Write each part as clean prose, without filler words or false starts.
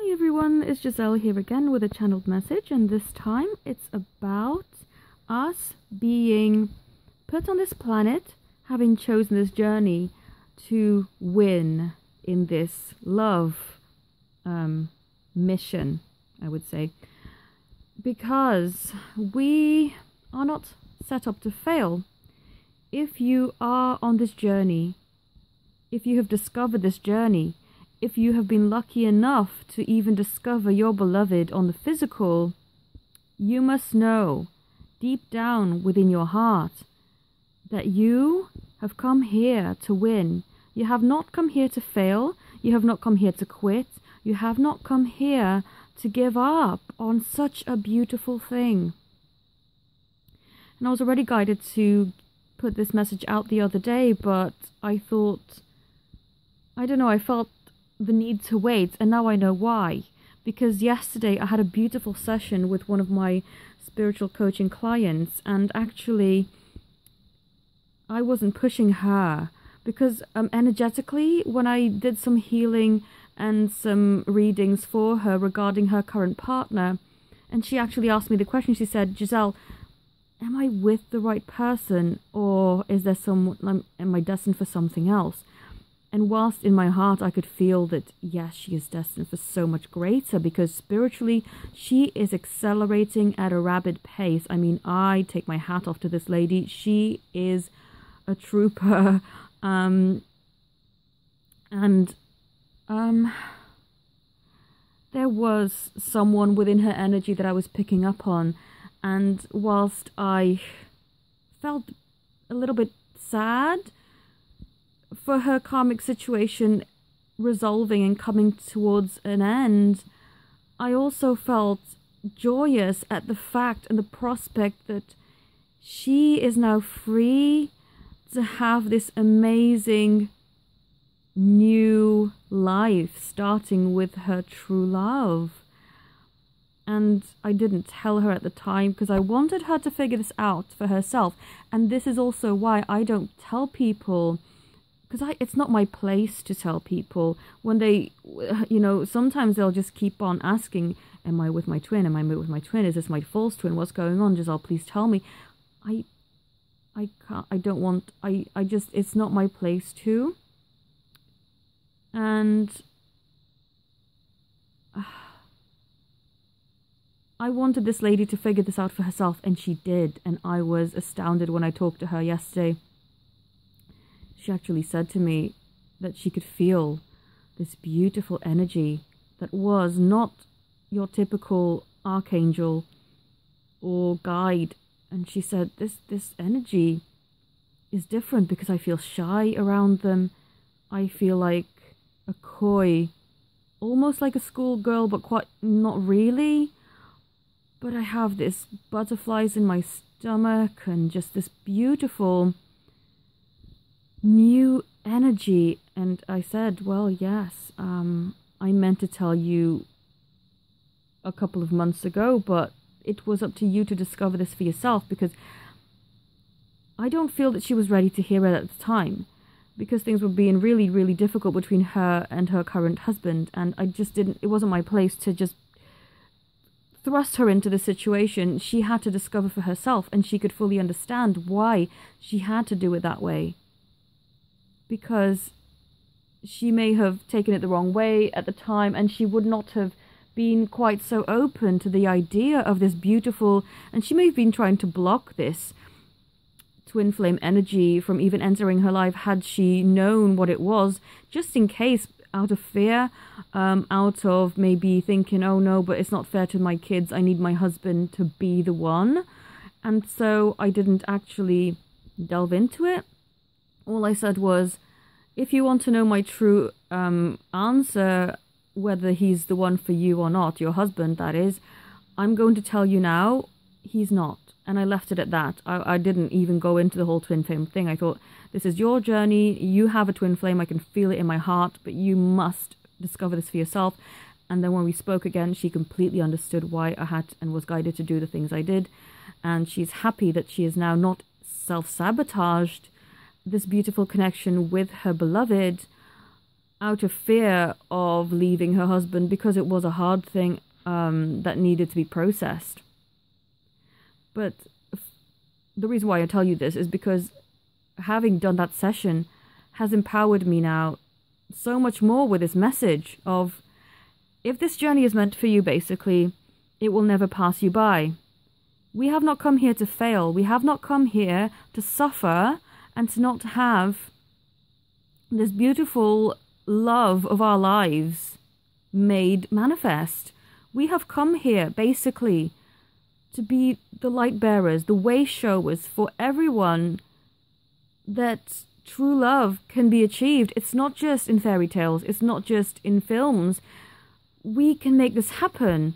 Hi everyone, it's Giselle here again with a channeled message, and this time it's about us being put on this planet, having chosen this journey to win in this love mission, I would say, because we are not set up to fail. If you are on this journey, if you have discovered this journey, if you have been lucky enough to even discover your beloved on the physical, you must know deep down within your heart that you have come here to win. You have not come here to fail. You have not come here to quit. You have not come here to give up on such a beautiful thing. And I was already guided to put this message out the other day, but I thought, I don't know, I felt the need to wait, and now I know why. Because yesterday I had a beautiful session with one of my spiritual coaching clients, and actually I wasn't pushing her because energetically, when I did some healing and some readings for her regarding her current partner, and she actually asked me the question, she said, Giselle, am I with the right person, or is there someone, am I destined for something else? And whilst in my heart I could feel that, yes, she is destined for so much greater, because spiritually she is accelerating at a rapid pace. I mean, I take my hat off to this lady. She is a trooper. There was someone within her energy that I was picking up on. And whilst I felt a little bit sad for her karmic situation resolving and coming towards an end, I also felt joyous at the fact and the prospect that she is now free to have this amazing new life starting with her true love. And I didn't tell her at the time because I wanted her to figure this out for herself. And this is also why I don't tell people, because it's not my place to tell people when they, sometimes they'll just keep on asking, am I with my twin? Am I with my twin? Is this my false twin? What's going on? Giselle, please tell me. I can't, I don't want, I just, it's not my place to. And I wanted this lady to figure this out for herself, and she did. And I was astounded when I talked to her yesterday. She actually said to me that she could feel this beautiful energy that was not your typical archangel or guide. And she said, this energy is different because I feel shy around them. I feel like a coy, almost like a schoolgirl, but quite not really. But I have this butterflies in my stomach and just this beautiful new energy. And I said, well, yes, I meant to tell you a couple of months ago, but it was up to you to discover this for yourself, because I don't feel that she was ready to hear it at the time, because things were being really, really difficult between her and her current husband, and I just didn't, it wasn't my place to just thrust her into the situation. She had to discover for herself, and she could fully understand why she had to do it that way, because she may have taken it the wrong way at the time, and she would not have been quite so open to the idea of this beautiful, and she may have been trying to block this twin flame energy from even entering her life had she known what it was, just in case, out of fear, out of maybe thinking, oh no, but it's not fair to my kids, I need my husband to be the one. And so I didn't actually delve into it. All I said was, if you want to know my true answer, whether he's the one for you or not, your husband that is, I'm going to tell you now, he's not. And I left it at that. I didn't even go into the whole twin flame thing. I thought, this is your journey, you have a twin flame, I can feel it in my heart, but you must discover this for yourself. And then when we spoke again, she completely understood why I had and was guided to do the things I did. And she's happy that she is now not self-sabotaged this beautiful connection with her beloved out of fear of leaving her husband because it was a hard thing that needed to be processed. But the reason why I tell you this is because having done that session has empowered me now so much more with this message of, if this journey is meant for you, basically, it will never pass you by. We have not come here to fail. We have not come here to suffer and to not have this beautiful love of our lives made manifest. We have come here, basically, to be the light bearers, the way showers for everyone, that true love can be achieved. It's not just in fairy tales. It's not just in films. We can make this happen.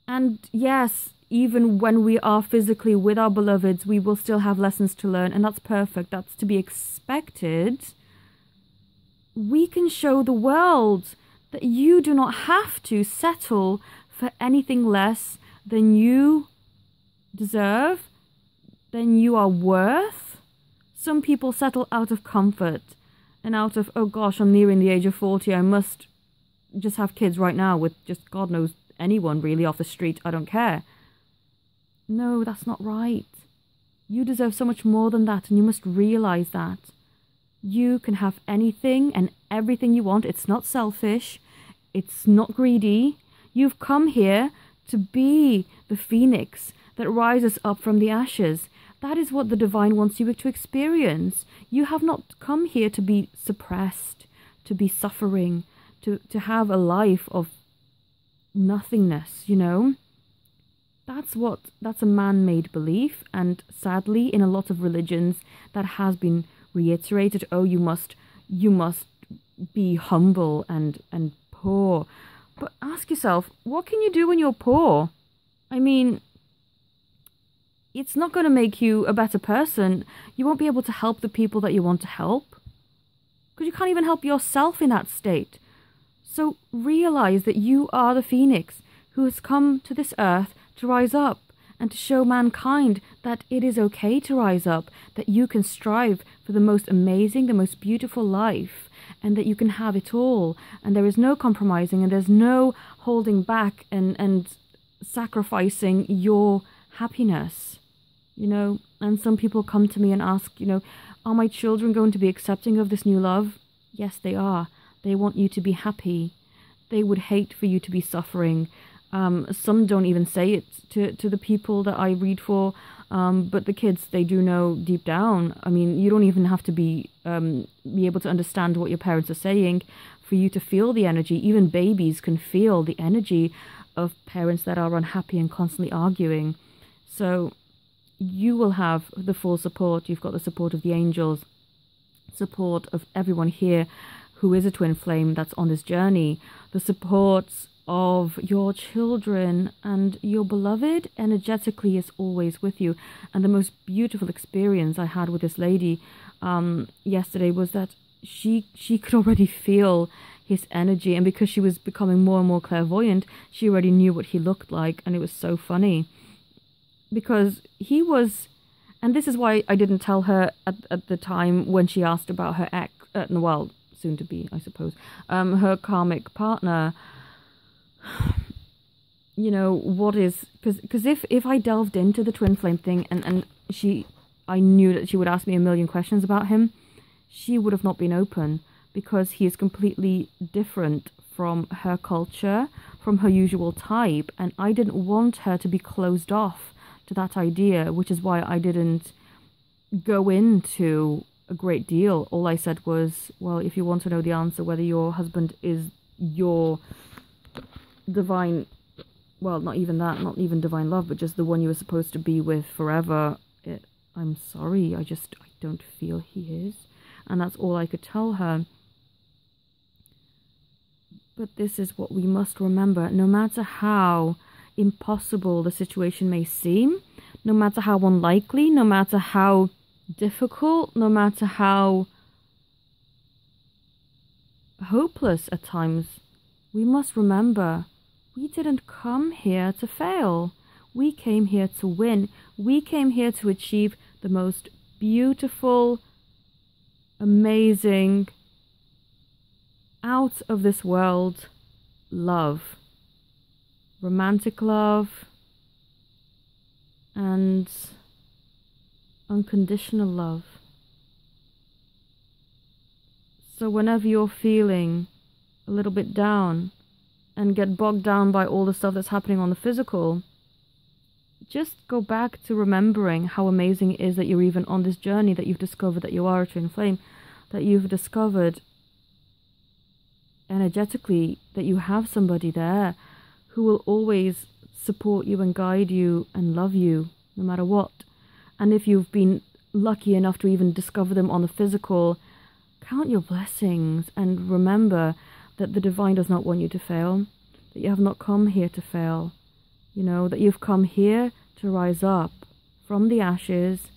And yes, even when we are physically with our beloveds, we will still have lessons to learn, and that's perfect. That's to be expected. We can show the world that you do not have to settle for anything less than you deserve, than you are worth. Some people settle out of comfort and out of, oh gosh, I'm nearing the age of 40, I must just have kids right now with just God knows anyone really off the street, I don't care. No, that's not right. You deserve so much more than that, and you must realize that. You can have anything and everything you want. It's not selfish. It's not greedy. You've come here to be the phoenix that rises up from the ashes. That is what the divine wants you to experience. You have not come here to be suppressed, to be suffering, to have a life of nothingness, you know? That's a man-made belief, and sadly in a lot of religions that has been reiterated. Oh, you must be humble and poor. But ask yourself, what can you do when you're poor? I mean, it's not going to make you a better person. You won't be able to help the people that you want to help, because you can't even help yourself in that state. So realize that you are the phoenix who has come to this earth to rise up and to show mankind that it is okay to rise up, that you can strive for the most amazing, the most beautiful life, and that you can have it all, and there is no compromising, and there's no holding back and sacrificing your happiness, you know. And some people come to me and ask, you know, are my children going to be accepting of this new love? Yes, they are. They want you to be happy. They would hate for you to be suffering. Some don't even say it to the people that I read for, but the kids, they do know deep down. I mean, you don't even have to be able to understand what your parents are saying for you to feel the energy. Even babies can feel the energy of parents that are unhappy and constantly arguing. So you will have the full support. You've got the support of the angels, support of everyone here who is a twin flame that's on this journey, the support of your children, and your beloved energetically is always with you. And the most beautiful experience I had with this lady yesterday was that she could already feel his energy, and because she was becoming more and more clairvoyant, she already knew what he looked like. And it was so funny because he was, and this is why I didn't tell her at the time when she asked about her ex, well, soon to be, I suppose, her karmic partner. You know, what is, because if I delved into the twin flame thing and I knew that she would ask me a million questions about him, she would have not been open, because he is completely different from her culture, from her usual type, and I didn't want her to be closed off to that idea, which is why I didn't go into a great deal. All I said was, well, if you want to know the answer whether your husband is your divine, well, not even that, not even divine love, but just the one you were supposed to be with forever, I'm sorry, I don't feel he is. And that's all I could tell her. But this is what we must remember. No matter how impossible the situation may seem, no matter how unlikely, no matter how difficult, no matter how hopeless at times, we must remember, we didn't come here to fail. We came here to win. We came here to achieve the most beautiful, amazing, out of this world love, romantic love, and unconditional love. So whenever you're feeling a little bit down and get bogged down by all the stuff that's happening on the physical, just go back to remembering how amazing it is that you're even on this journey, that you've discovered that you are a twin flame, that you've discovered energetically that you have somebody there who will always support you and guide you and love you no matter what. And if you've been lucky enough to even discover them on the physical, count your blessings and remember that the divine does not want you to fail, that you have not come here to fail, you know, that you've come here to rise up from the ashes,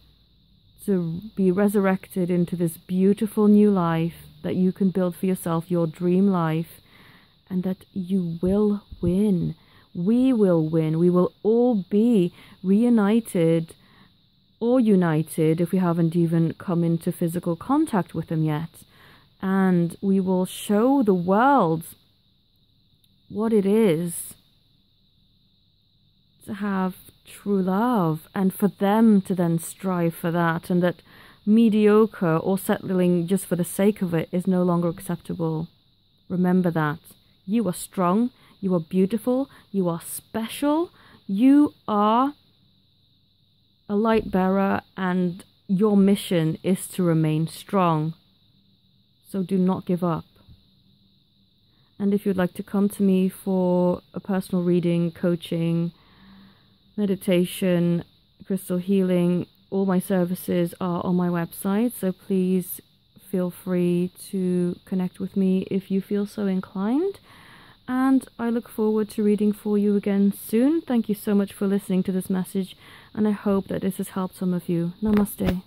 to be resurrected into this beautiful new life that you can build for yourself, your dream life, and that you will win. We will win. We will all be reunited or united if we haven't even come into physical contact with them yet. And we will show the world what it is to have true love, and for them to then strive for that, and that mediocre or settling just for the sake of it is no longer acceptable. Remember that. You are strong, you are beautiful, you are special, you are a light bearer, and your mission is to remain strong. So do not give up. And if you'd like to come to me for a personal reading, coaching, meditation, crystal healing, all my services are on my website, so please feel free to connect with me if you feel so inclined. And I look forward to reading for you again soon. Thank you so much for listening to this message, and I hope that this has helped some of you. Namaste.